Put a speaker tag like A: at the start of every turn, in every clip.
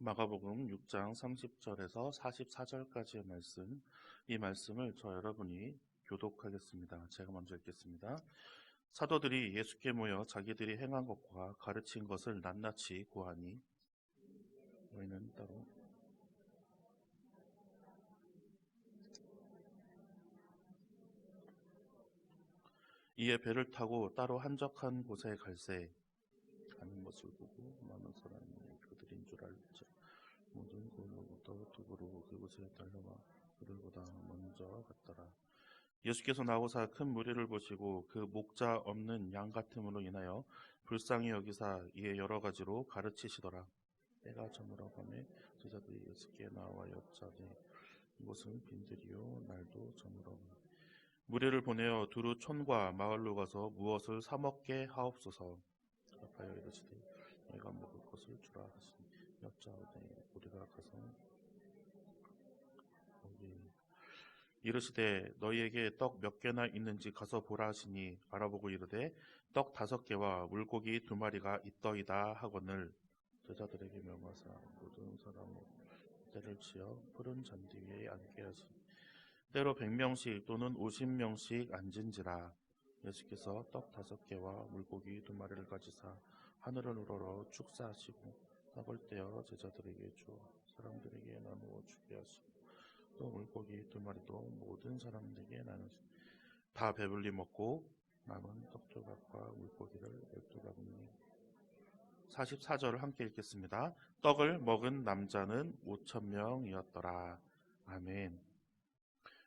A: 마가복음 6장 30절에서 44절까지의 말씀, 이 말씀을 여러분이 교독하겠습니다. 제가 먼저 읽겠습니다. 사도들이 예수께 모여 자기들이 행한 것과 가르친 것을 낱낱이 고하니 너희는 따로 이에 배를 타고 따로 한적한 곳에 갈새 가는 것을 보고 많은 사람이 그들인 줄 알지 모든 골로부터 두부로 그곳에 달려와 그들보다 먼저 갔더라. 예수께서 나오사 큰 무리를 보시고 그 목자 없는 양 같음으로 인하여 불쌍히 여기사 이에 여러 가지로 가르치시더라. 때가 저물어가매 제자들이 예수께 나와 여짜되 이곳은 빈들이요 날도 저물어가매 무리를 보내어 두루 촌과 마을로 가서 무엇을 사 먹게 하옵소서. 대답하여 이르시되 너희가 먹을 것을 주라 하시니 여짜오되 우리가 가서 거기 이르시되 너희에게 떡 몇 개나 있는지 가서 보라 하시니 알아보고 이르되 떡 5개와 물고기 2마리가 있더이다 하거늘 제자들에게 명하사 모든 사람을 때를 치어 푸른 잔디 위에 앉게 하시니 때로 100명씩 또는 50명씩 앉은지라. 예수께서 떡 5개와 물고기 2마리를 가지사 하늘을 우러러 축사하시고 떡을 떼어 제자들에게 주어 사람들에게 나누어 주게 하시고 또 물고기 2마리도 모든 사람들에게 나누시고 다 배불리 먹고 남은 떡조각과 물고기를 12가분이 44절을 함께 읽겠습니다. 떡을 먹은 남자는 5,000명이었더라. 아멘.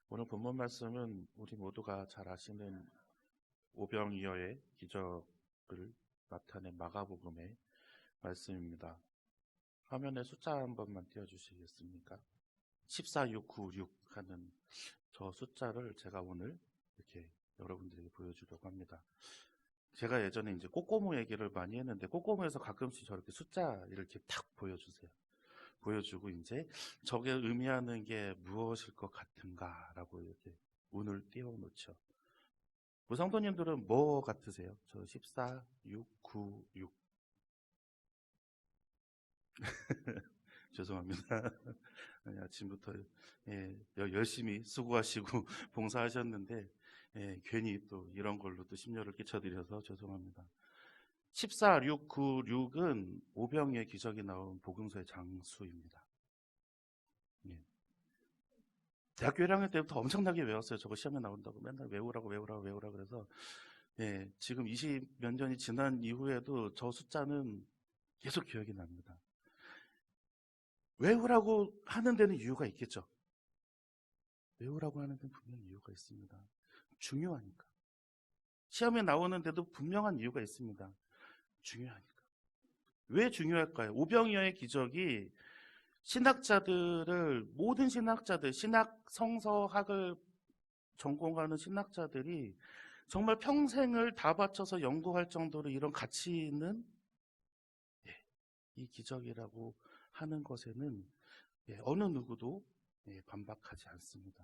A: 오늘 본문 말씀은 우리 모두가 잘 아시는 오병이어의 기적을 나타낸 마가복음의 말씀입니다. 화면에 숫자 한 번만 띄워주시겠습니까? 14696 하는 저 숫자를 제가 오늘 이렇게 여러분들에게 보여주려고 합니다. 제가 예전에 이제 꼬꼬무 얘기를 많이 했는데 꼬꼬무에서 가끔씩 저렇게 숫자 이렇게 탁 보여주고 이제 저게 의미하는 게 무엇일 것 같은가라고 이렇게 운을 띄워놓죠. 우리 성도님들은 뭐 같으세요? 저 14, 6, 9, 6 죄송합니다. 아침부터 열심히 수고하시고 봉사하셨는데 괜히 또 이런 걸로 또 심려를 끼쳐드려서 죄송합니다. 14, 6, 9, 6은 오병이의 기적이 나온 복음서의 장수입니다. 대학교 1학년 때부터 엄청나게 외웠어요. 저거 시험에 나온다고 맨날 외우라고 그래서 지금 20몇 년이 지난 이후에도 저 숫자는 계속 기억이 납니다. 외우라고 하는 데는 이유가 있겠죠. 외우라고 하는 데는 분명히 이유가 있습니다. 중요하니까. 시험에 나오는데도 분명한 이유가 있습니다. 중요하니까. 왜 중요할까요? 오병이어의 기적이 모든 신학자들, 신학 성서학을 전공하는 신학자들이 정말 평생을 다 바쳐서 연구할 정도로 이런 가치 있는 이 기적이라고 하는 것에는 어느 누구도 반박하지 않습니다.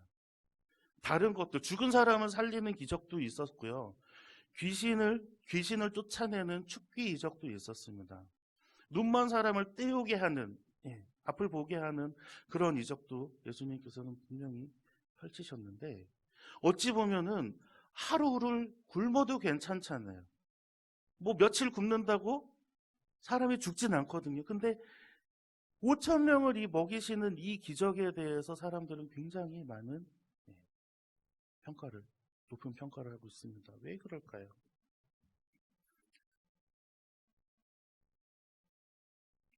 A: 다른 것도 죽은 사람을 살리는 기적도 있었고요. 귀신을 쫓아내는 축귀 이적도 있었습니다. 눈먼 사람을 떼우게 하는 앞을 보게 하는 그런 이적도 예수님께서는 분명히 펼치셨는데 어찌 보면은 하루를 굶어도 괜찮잖아요. 뭐 며칠 굶는다고 사람이 죽진 않거든요. 근데 5,000명을 먹이시는 이 기적에 대해서 사람들은 굉장히 많은 높은 평가를 하고 있습니다. 왜 그럴까요?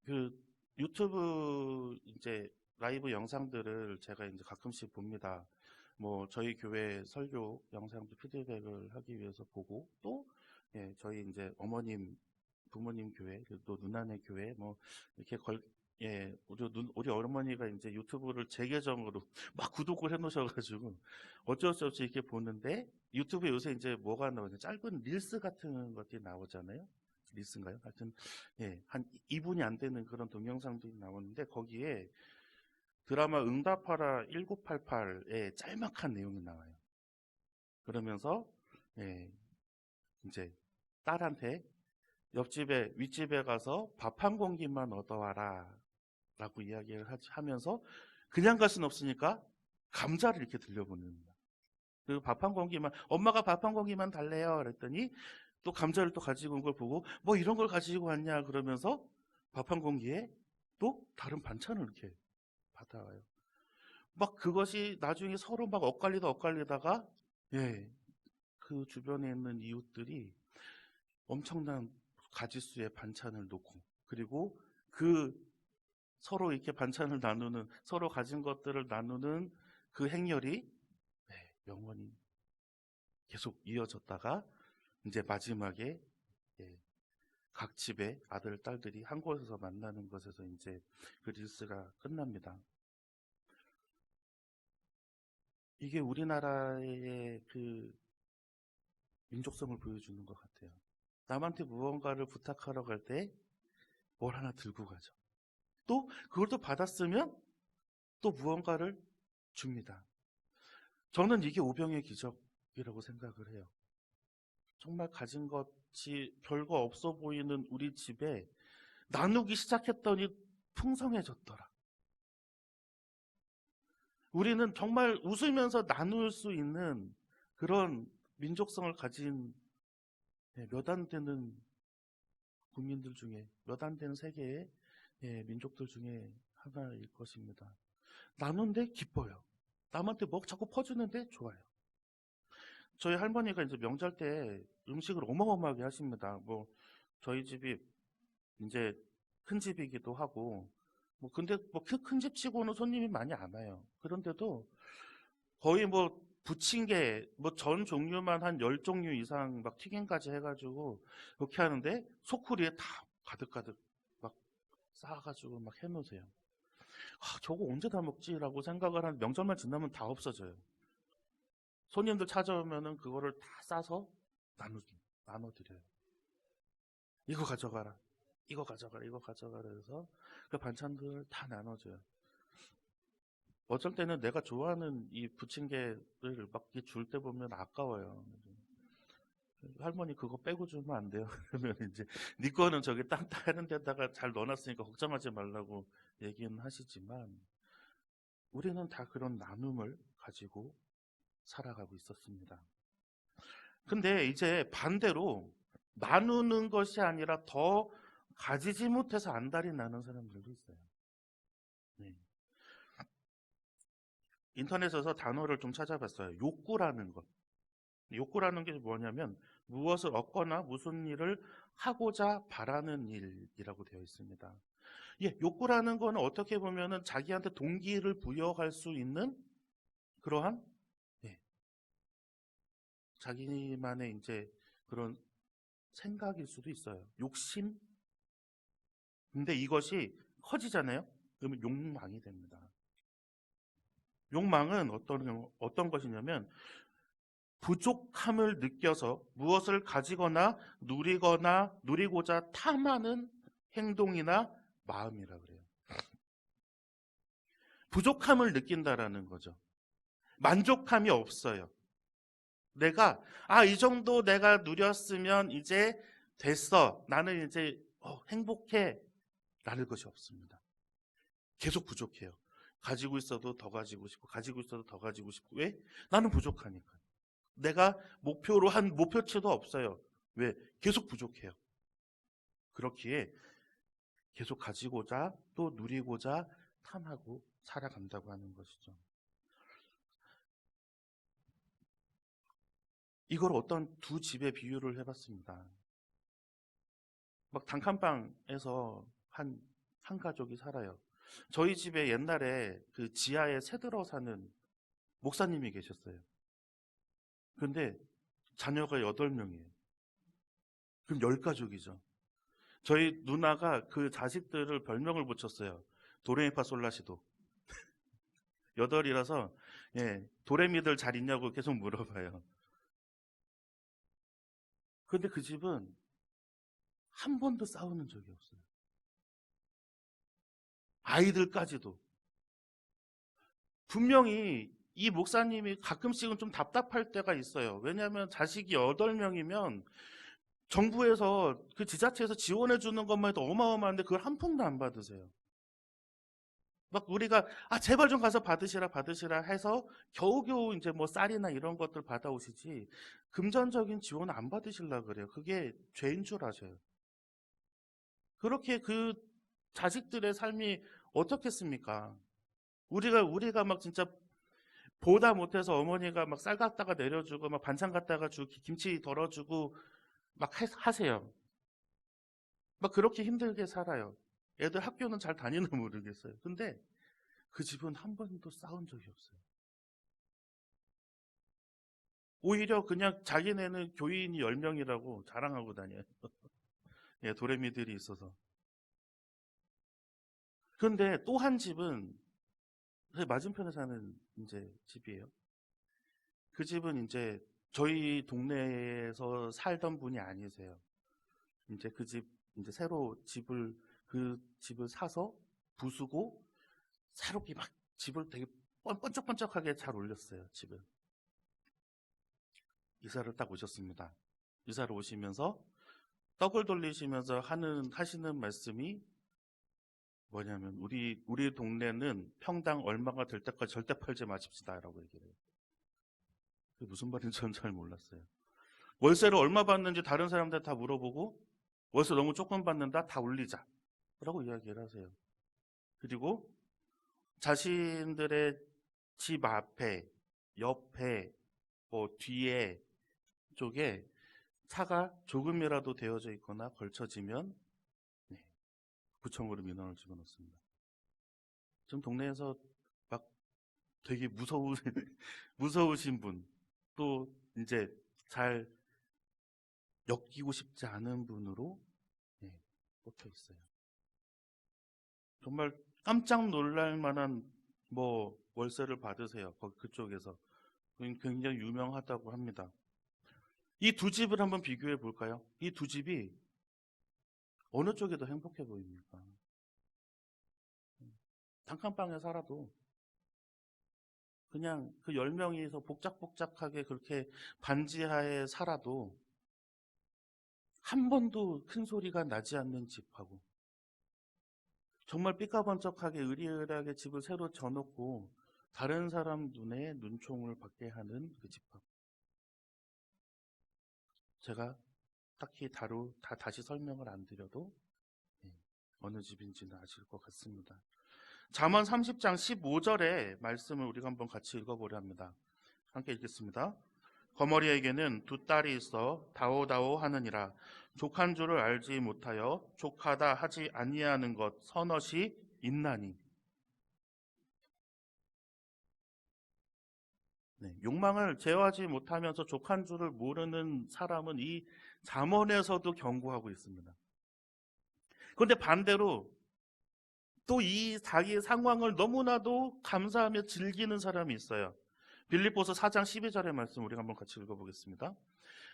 A: 그 유튜브 이제 라이브 영상들을 제가 이제 가끔씩 봅니다. 뭐 저희 교회 설교 영상도 피드백을 하기 위해서 보고 또 저희 이제 부모님 교회 또 누나네 교회 뭐 이렇게 우리 어머니가 이제 유튜브를 제 계정으로 막 구독을 해놓으셔가지고 어쩔 수 없이 이렇게 보는데 유튜브에 요새 이제 뭐가 나오냐 짧은 릴스 같은 것들이 나오잖아요. 릴스인가요? 하여튼 한 2분이 안 되는 그런 동영상들이 나오는데 거기에 드라마 응답하라 1988의 짤막한 내용이 나와요. 그러면서 이제 딸한테 윗집에 가서 밥 한 공기만 얻어와라 라고 이야기를 하면서 그냥 갈 수는 없으니까 감자를 이렇게 들려보냅니다. 그리고 밥 한 공기만, 엄마가 밥 한 공기만 달래요. 그랬더니 또 감자를 또 가지고 온 걸 보고 뭐 이런 걸 가지고 왔냐 그러면서 밥 한 공기에 또 다른 반찬을 이렇게 받아와요. 막 그것이 나중에 서로 막 엇갈리다가 예, 그 주변에 있는 이웃들이 엄청난 가지수의 반찬을 놓고 그리고 그 서로 이렇게 반찬을 나누는 서로 가진 것들을 나누는 그 행렬이 영원히 계속 이어졌다가 이제 마지막에 각 집의 아들, 딸들이 한 곳에서 만나는 것에서 이제 그 릴스가 끝납니다. 이게 우리나라의 그 민족성을 보여주는 것 같아요. 남한테 무언가를 부탁하러 갈 때 뭘 하나 들고 가죠. 또 그걸 또 받았으면 또 무언가를 줍니다. 저는 이게 오병의 기적이라고 생각을 해요. 정말 가진 것이 별거 없어 보이는 우리 집에 나누기 시작했더니 풍성해졌더라. 우리는 정말 웃으면서 나눌 수 있는 그런 민족성을 가진 몇 안 되는 국민들 중에, 몇 안 되는 세계의 민족들 중에 하나일 것입니다. 나누는데 기뻐요. 남한테 뭐 자꾸 퍼주는데 좋아요. 저희 할머니가 이제 명절 때 음식을 어마어마하게 하십니다. 뭐 저희 집이 이제 큰 집이기도 하고 근데 큰 집치고는 손님이 많이 안 와요. 그런데도 거의 부침개 전 종류만 한 10종류 이상 막 튀김까지 해가지고 그렇게 하는데 소쿠리에 다 가득가득 막 쌓아가지고 막 해놓으세요. 저거 언제 다 먹지라고 생각을 한 명절만 지나면 다 없어져요. 손님들 찾아오면은 그거를 다 싸서 나눠드려요. 이거 가져가라. 이거 가져가라. 이거 가져가라 해서 그 반찬들 다 나눠줘요. 어쩔 때는 내가 좋아하는 이 부침개를 막 줄 때 보면 아까워요. 할머니 그거 빼고 주면 안 돼요. 그러면 이제 네 거는 저기 다른 데다가 잘 넣어놨으니까 걱정하지 말라고 얘기는 하시지만 우리는 다 그런 나눔을 가지고 살아가고 있었습니다. 근데 이제 반대로 나누는 것이 아니라 더 가지지 못해서 안달이 나는 사람들도 있어요. 네. 인터넷에서 단어를 좀 찾아봤어요. 욕구라는 것. 욕구라는 게 뭐냐면 무엇을 얻거나 무슨 일을 하고자 바라는 일이라고 되어 있습니다. 욕구라는 거는 어떻게 보면은 자기한테 동기를 부여할 수 있는 그러한 자기만의 이제 그런 생각일 수도 있어요. 욕심. 근데 이것이 커지잖아요. 그러면 욕망이 됩니다. 욕망은 어떤 것이냐면 부족함을 느껴서 무엇을 가지거나 누리고자 탐하는 행동이나 마음이라 그래요. 부족함을 느낀다라는 거죠. 만족함이 없어요. 내가 이 정도 내가 누렸으면 이제 됐어. 나는 이제 행복해. 라는 것이 없습니다. 계속 부족해요. 가지고 있어도 더 가지고 싶고 가지고 있어도 더 가지고 싶고 왜? 나는 부족하니까. 내가 목표로 한 목표치도 없어요. 왜? 계속 부족해요. 그렇기에 계속 가지고자 또 누리고자 탐하고 살아간다고 하는 것이죠. 이걸 어떤 두 집의 비유를 해봤습니다. 막 단칸방에서 한 가족이 살아요. 저희 집에 옛날에 그 지하에 새들어 사는 목사님이 계셨어요. 근데 자녀가 8명이에요. 그럼 10가족이죠. 저희 누나가 그 자식들을 별명을 붙였어요. 도레미파솔라시도. 8이라서 도레미들 잘 있냐고 계속 물어봐요. 근데 그 집은 한 번도 싸우는 적이 없어요. 아이들까지도. 분명히 이 목사님이 가끔씩은 좀 답답할 때가 있어요. 왜냐하면 자식이 8명이면 정부에서 그 지자체에서 지원해 주는 것만 해도 어마어마한데 그걸 한 푼도 안 받으세요. 막 우리가 제발 좀 가서 받으시라 해서 겨우겨우 이제 뭐 쌀이나 이런 것들 받아오시지 금전적인 지원 안 받으시려 그래요. 그게 죄인 줄 아셔요. 그렇게 그 자식들의 삶이 어떻겠습니까? 우리가 막 진짜 보다 못해서 어머니가 막 쌀 갖다가 내려주고 막 반찬 갖다가 주고 김치 덜어주고 막 하세요. 막 그렇게 힘들게 살아요. 애들 학교는 잘 다니는 모르겠어요. 근데 그 집은 한 번도 싸운 적이 없어요. 오히려 그냥 자기네는 교인이 10명이라고 자랑하고 다녀요. 예, 도레미들이 있어서. 그런데 또 한 집은 맞은편에 사는 이제 집이에요. 그 집은 이제 저희 동네에서 살던 분이 아니세요. 이제 그 집, 이제 새로 그 집을 사서 부수고 새롭게 막 집을 되게 번쩍번쩍하게 잘 올렸어요, 집을. 이사를 딱 오셨습니다. 이사를 오시면서 떡을 돌리시면서 하시는 말씀이 뭐냐면, 우리 동네는 평당 얼마가 될 때까지 절대 팔지 마십시다라고 얘기를 해요. 그게 무슨 말인지 저는 잘 몰랐어요. 월세를 얼마 받는지 다른 사람들 다 물어보고, 월세 너무 조금 받는다, 다 올리자. 라고 이야기를 하세요. 그리고 자신들의 집 앞에, 옆에, 뭐 뒤에 쪽에 차가 조금이라도 되어져 있거나 걸쳐지면 네, 구청으로 민원을 집어넣습니다. 지금 동네에서 막 되게 무서우신 분, 또 이제 잘 엮이고 싶지 않은 분으로 네, 꼽혀 있어요. 정말 깜짝 놀랄 만한 뭐 월세를 받으세요. 그쪽에서. 굉장히 유명하다고 합니다. 이 두 집을 한번 비교해 볼까요? 이 두 집이 어느 쪽이 더 행복해 보입니까? 단칸방에 살아도 그냥 그 10명이서 복작복작하게 그렇게 반지하에 살아도 한 번도 큰 소리가 나지 않는 집하고 정말 삐까번쩍하게 으리으리하게 집을 새로 져놓고 다른 사람 눈에 눈총을 받게 하는 그 집하고 제가 딱히 다시 설명을 안 드려도 어느 집인지는 아실 것 같습니다. 잠언 30장 15절의 말씀을 우리가 한번 같이 읽어보려 합니다. 함께 읽겠습니다. 거머리에게는 두 딸이 있어 다오다오 하느니라. 족한 줄을 알지 못하여 족하다 하지 아니하는 것 서넛이 있나니. 네, 욕망을 제어하지 못하면서 족한 줄을 모르는 사람은 이 잠언에서도 경고하고 있습니다. 그런데 반대로 또 이 자기의 상황을 너무나도 감사하며 즐기는 사람이 있어요. 빌립보서 4장 12절의 말씀 우리가 한번 같이 읽어보겠습니다.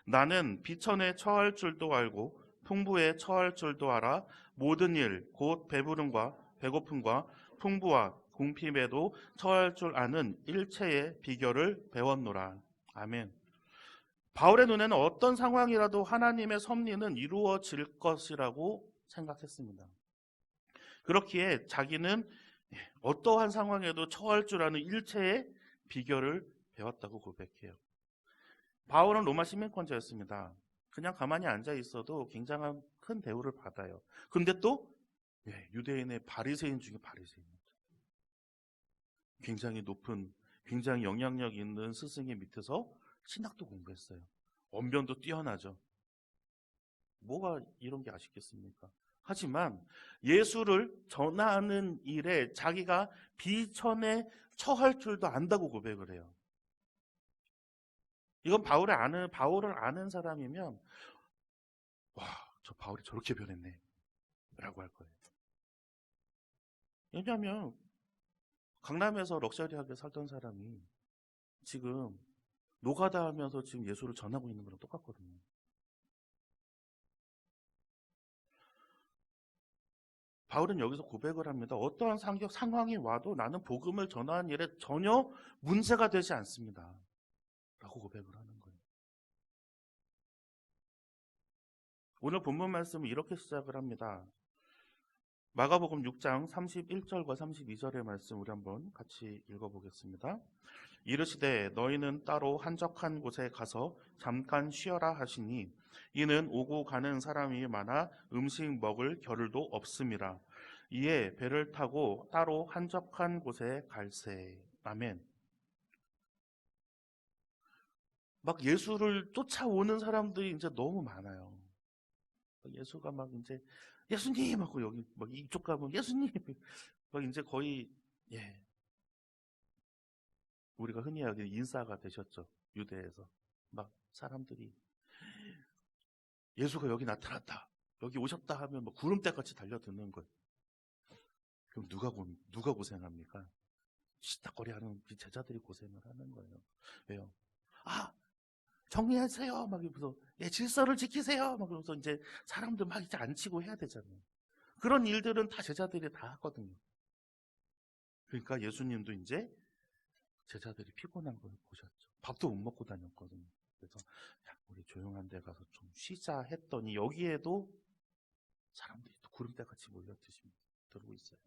A: 나는 비천에 처할 줄도 알고 풍부에 처할 줄도 알아 모든 일 곧 배부름과 배고픔과 풍부와 궁핍에도 처할 줄 아는 일체의 비결을 배웠노라. 아멘. 바울의 눈에는 어떤 상황이라도 하나님의 섭리는 이루어질 것이라고 생각했습니다. 그렇기에 자기는 어떠한 상황에도 처할 줄 아는 일체의 비결을 배웠다고 고백해요. 바울은 로마 시민권자였습니다. 그냥 가만히 앉아 있어도 굉장한 큰 대우를 받아요. 근데 또 유대인의 바리새인 중에 바리새인이죠. 굉장히 높은, 굉장히 영향력 있는 스승의 밑에서 신학도 공부했어요. 언변도 뛰어나죠. 뭐가 이런 게 아쉽겠습니까? 하지만 예수를 전하는 일에 자기가 비천에 처할 줄도 안다고 고백을 해요. 이건 바울을 아는 사람이면 와, 저 바울이 저렇게 변했네 라고 할 거예요. 왜냐하면 강남에서 럭셔리하게 살던 사람이 지금 노가다 하면서 지금 예수를 전하고 있는 거랑 똑같거든요. 바울은 여기서 고백을 합니다. 어떠한 상황이 와도 나는 복음을 전하는 일에 전혀 문제가 되지 않습니다. 라고 고백을 하는 거예요. 오늘 본문 말씀은 이렇게 시작을 합니다. 마가복음 6장 31절과 32절의 말씀 우리 한번 같이 읽어보겠습니다. 이르시되 너희는 따로 한적한 곳에 가서 잠깐 쉬어라 하시니 이는 오고 가는 사람이 많아 음식 먹을 겨를도 없음이라. 이에 배를 타고 따로 한적한 곳에 갈세. 아멘. 막 예수를 쫓아오는 사람들이 이제 너무 많아요. 예수가 막 이제 예수님 하고 여기 막 이쪽 가면 예수님 막 이제 거의 예 우리가 흔히 하기로 인싸가 되셨죠. 유대에서 막 사람들이 예수가 여기 나타났다, 여기 오셨다 하면 뭐 구름대같이 달려드는 거예요. 그럼 누가 고생합니까? 시딱거리하는 제자들이 고생을 하는 거예요. 왜요? 아, 정리하세요. 막 이러면서 예, 질서를 지키세요. 막 그러면서 이제 사람들 막 이제 앉히고 해야 되잖아요. 그런 일들은 다 제자들이 다 하거든요. 그러니까 예수님도 이제 제자들이 피곤한 걸 보셨죠. 밥도 못 먹고 다녔거든요. 그래서 야, 우리 조용한 데 가서 좀 쉬자 했더니 여기에도 사람들이 또 구름대같이 몰려들고 있어요.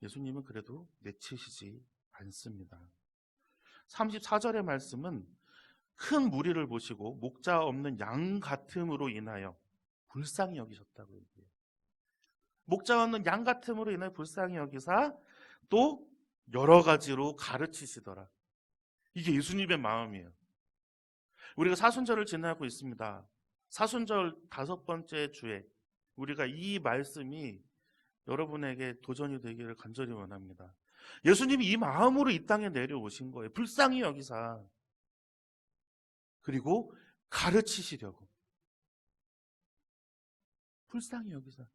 A: 예수님은 그래도 내치시지 않습니다. 34절의 말씀은 큰 무리를 보시고 목자 없는 양 같음으로 인하여 불쌍히 여기셨다고 얘기해요. 목자 없는 양 같음으로 인하여 불쌍히 여기사 또 여러 가지로 가르치시더라. 이게 예수님의 마음이에요. 우리가 사순절을 지나고 있습니다. 사순절 5번째 주에 우리가 이 말씀이 여러분에게 도전이 되기를 간절히 원합니다. 예수님이 이 마음으로 이 땅에 내려오신 거예요. 불쌍히 여기사. 그리고 가르치시려고. 불쌍히 여기사.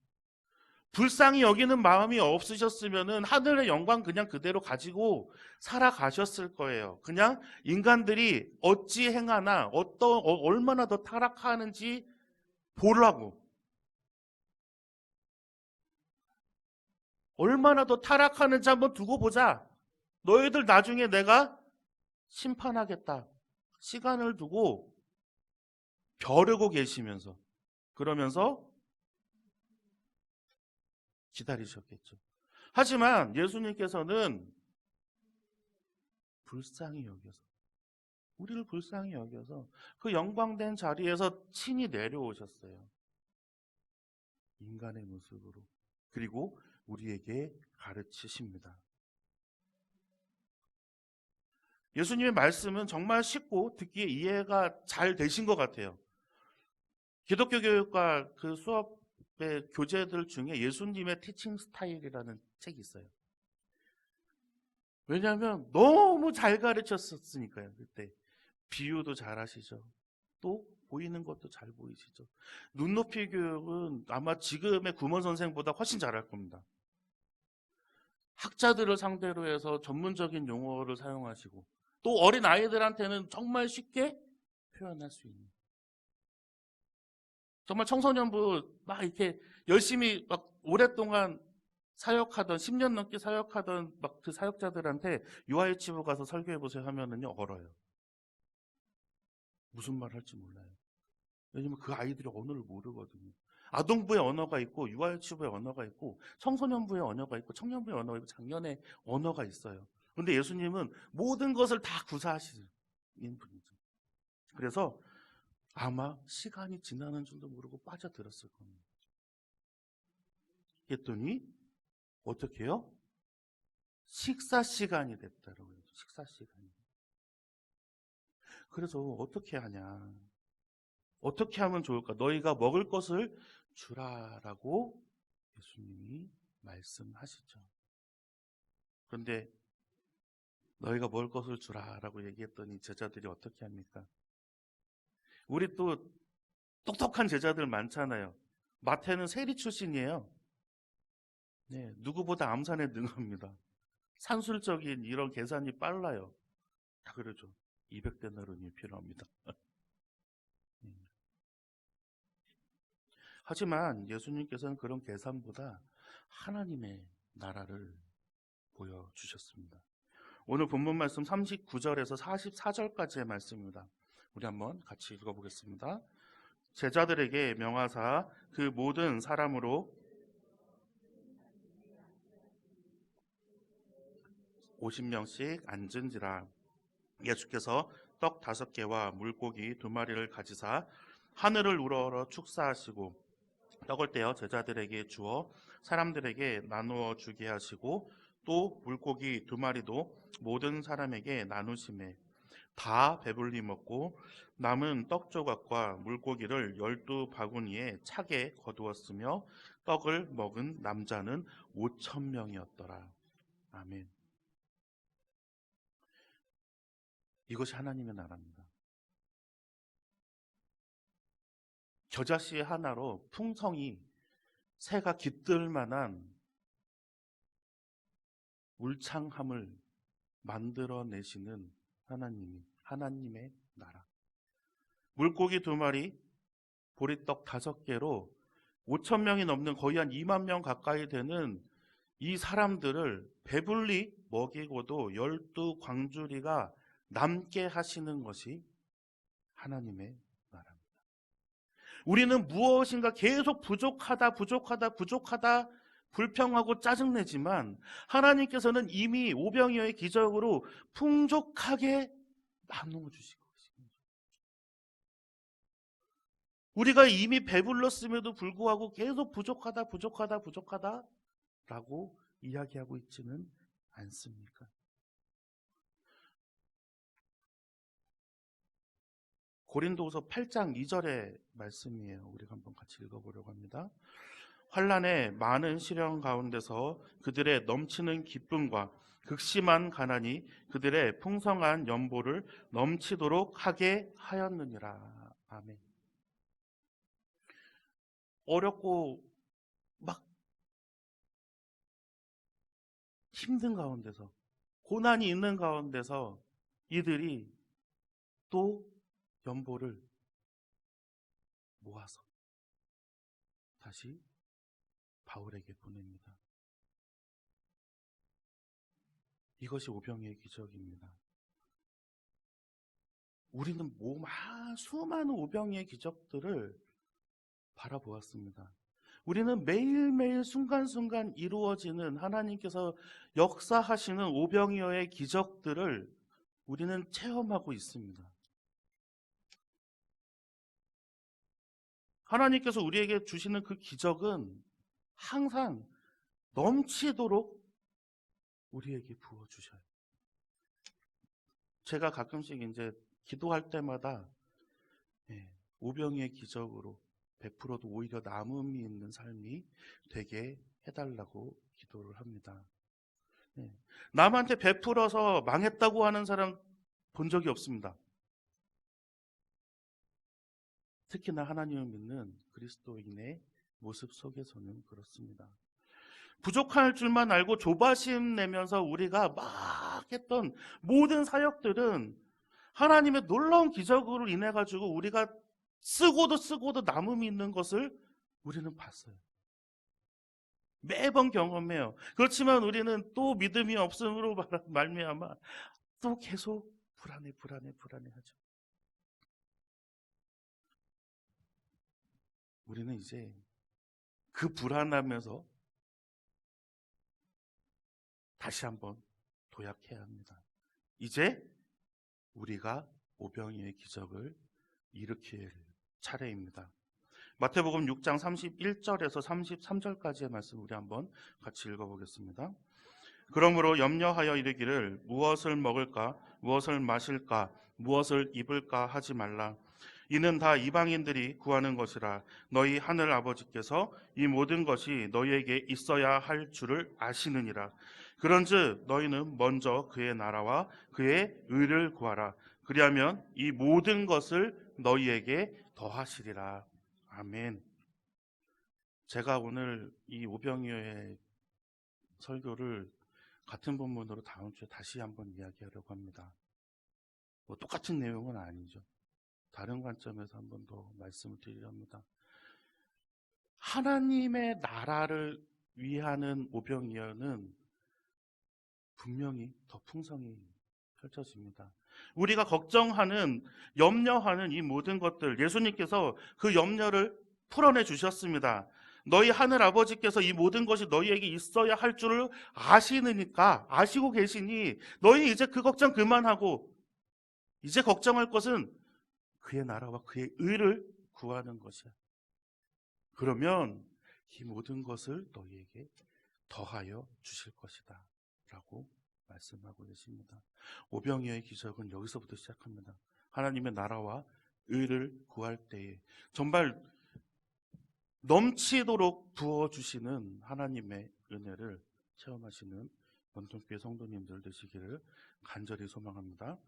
A: 불쌍히 여기는 마음이 없으셨으면 하늘의 영광 그냥 그대로 가지고 살아가셨을 거예요. 그냥 인간들이 어찌 행하나 얼마나 더 타락하는지 보라고. 얼마나 더 타락하는지 한번 두고 보자. 너희들 나중에 내가 심판하겠다. 시간을 두고 벼르고 계시면서 그러면서 기다리셨겠죠. 하지만 예수님께서는 불쌍히 여겨서 우리를 불쌍히 여겨서 그 영광된 자리에서 친히 내려오셨어요. 인간의 모습으로. 그리고 우리에게 가르치십니다. 예수님의 말씀은 정말 쉽고 듣기에 이해가 잘 되신 것 같아요. 기독교 교육과 그 수업의 교재들 중에 예수님의 티칭 스타일이라는 책이 있어요. 왜냐하면 너무 잘 가르쳤었으니까요. 그때 비유도 잘 하시죠. 또 보이는 것도 잘 보이시죠. 눈높이 교육은 아마 지금의 구몬 선생보다 훨씬 잘할 겁니다. 학자들을 상대로 해서 전문적인 용어를 사용하시고 또 어린 아이들한테는 정말 쉽게 표현할 수 있는, 정말 청소년부 막 이렇게 열심히 막 오랫동안 사역하던 10년 넘게 사역하던 막 그 사역자들한테 유아유치부 가서 설교해 보세요 하면은요 얼어요. 무슨 말 할지 몰라요. 왜냐면 그 아이들이 언어를 모르거든요. 아동부의 언어가 있고 유아유치부의 언어가 있고 청소년부의 언어가 있고 청년부의 언어가 있고 작년의 언어가 있어요. 그런데 예수님은 모든 것을 다 구사하시는 분이죠. 그래서 아마 시간이 지나는 줄도 모르고 빠져들었을 겁니다. 그랬더니 어떻게 해요? 식사 시간이 됐다라고 해요. 식사 시간이. 그래서 어떻게 하냐? 어떻게 하면 좋을까? 너희가 먹을 것을 주라라고 예수님이 말씀하시죠. 그런데 너희가 먹을 것을 주라라고 얘기했더니 제자들이 어떻게 합니까? 우리 또 똑똑한 제자들 많잖아요. 마태는 세리 출신이에요. 네, 누구보다 암산에 능합니다. 산술적인 이런 계산이 빨라요. 다 그러죠. 200데나리온이 필요합니다. 하지만 예수님께서는 그런 계산보다 하나님의 나라를 보여주셨습니다. 오늘 본문 말씀 39절에서 44절까지의 말씀입니다. 우리 한번 같이 읽어보겠습니다. 제자들에게 명하사 그 모든 사람으로 50명씩 앉은지라. 예수께서 떡 5개와 물고기 2마리를 가지사 하늘을 우러러 축사하시고 떡을 떼어 제자들에게 주어 사람들에게 나누어 주게 하시고 또 물고기 2마리도 모든 사람에게 나누시매 다 배불리 먹고 남은 떡 조각과 물고기를 12바구니에 차게 거두었으며 떡을 먹은 남자는 5,000명이었더라. 아멘. 이것이 하나님의 나라입니다. 겨자씨 하나로 풍성이 새가 깃들 만한 울창함을 만들어내시는 하나님의 나라. 물고기 2마리, 보리떡 5개로 5,000명이 넘는 거의 한 2만 명 가까이 되는 이 사람들을 배불리 먹이고도 12광주리가 남게 하시는 것이 하나님의 나라입니다. 우리는 무엇인가 계속 부족하다 불평하고 짜증내지만 하나님께서는 이미 오병이어의 기적으로 풍족하게 나누어 주시고 계십니다. 우리가 이미 배불렀음에도 불구하고 계속 부족하다 라고 이야기하고 있지는 않습니까? 고린도후서 8장 2절의 말씀이에요. 우리가 한번 같이 읽어보려고 합니다. 환난의 많은 시련 가운데서 그들의 넘치는 기쁨과 극심한 가난이 그들의 풍성한 연보를 넘치도록 하게 하였느니라. 아멘. 어렵고 막 힘든 가운데서, 고난이 있는 가운데서 이들이 또 연보를 모아서 다시 바울에게 보냅니다. 이것이 오병이어의 기적입니다. 우리는 수많은 오병이어의 기적들을 바라보았습니다. 우리는 매일매일 순간순간 이루어지는 하나님께서 역사하시는 오병이어의 기적들을 우리는 체험하고 있습니다. 하나님께서 우리에게 주시는 그 기적은 항상 넘치도록 우리에게 부어주셔요. 제가 가끔씩 이제 기도할 때마다 오병이어의 기적으로 100%도 오히려 남음이 있는 삶이 되게 해달라고 기도를 합니다. 남한테 베풀어서 망했다고 하는 사람 본 적이 없습니다. 특히나 하나님을 믿는 그리스도인의 모습 속에서는 그렇습니다. 부족할 줄만 알고 조바심 내면서 우리가 막 했던 모든 사역들은 하나님의 놀라운 기적으로 인해 가지고 우리가 쓰고도 남음이 있는 것을 우리는 봤어요. 매번 경험해요. 그렇지만 우리는 또 믿음이 없음으로 말미암아 또 계속 불안해하죠. 우리는 이제 그 불안하면서 다시 한번 도약해야 합니다. 이제 우리가 오병이어의 기적을 일으킬 차례입니다. 마태복음 6장 31절에서 33절까지의 말씀 우리 한번 같이 읽어보겠습니다. 그러므로 염려하여 이르기를 무엇을 먹을까 무엇을 마실까 무엇을 입을까 하지 말라. 이는 다 이방인들이 구하는 것이라. 너희 하늘 아버지께서 이 모든 것이 너희에게 있어야 할 줄을 아시느니라. 그런즉 너희는 먼저 그의 나라와 그의 의를 구하라. 그리하면 이 모든 것을 너희에게 더하시리라. 아멘. 제가 오늘 이 오병이어의 설교를 같은 본문으로 다음 주에 다시 한번 이야기하려고 합니다. 똑같은 내용은 아니죠. 다른 관점에서 한 번 더 말씀을 드리려 합니다. 하나님의 나라를 위하는 오병이어는 분명히 더 풍성히 펼쳐집니다. 우리가 걱정하는, 염려하는 이 모든 것들, 예수님께서 그 염려를 풀어내 주셨습니다. 너희 하늘 아버지께서 이 모든 것이 너희에게 있어야 할 줄을 아시느니까, 아시고 계시니 너희 이제 그 걱정 그만하고 이제 걱정할 것은 그의 나라와 그의 의를 구하는 것이야. 그러면 이 모든 것을 너희에게 더하여 주실 것이다 라고 말씀하고 계십니다. 오병이어의 기적은 여기서부터 시작합니다. 하나님의 나라와 의를 구할 때에 정말 넘치도록 부어주시는 하나님의 은혜를 체험하시는 원통교회 성도님들 되시기를 간절히 소망합니다.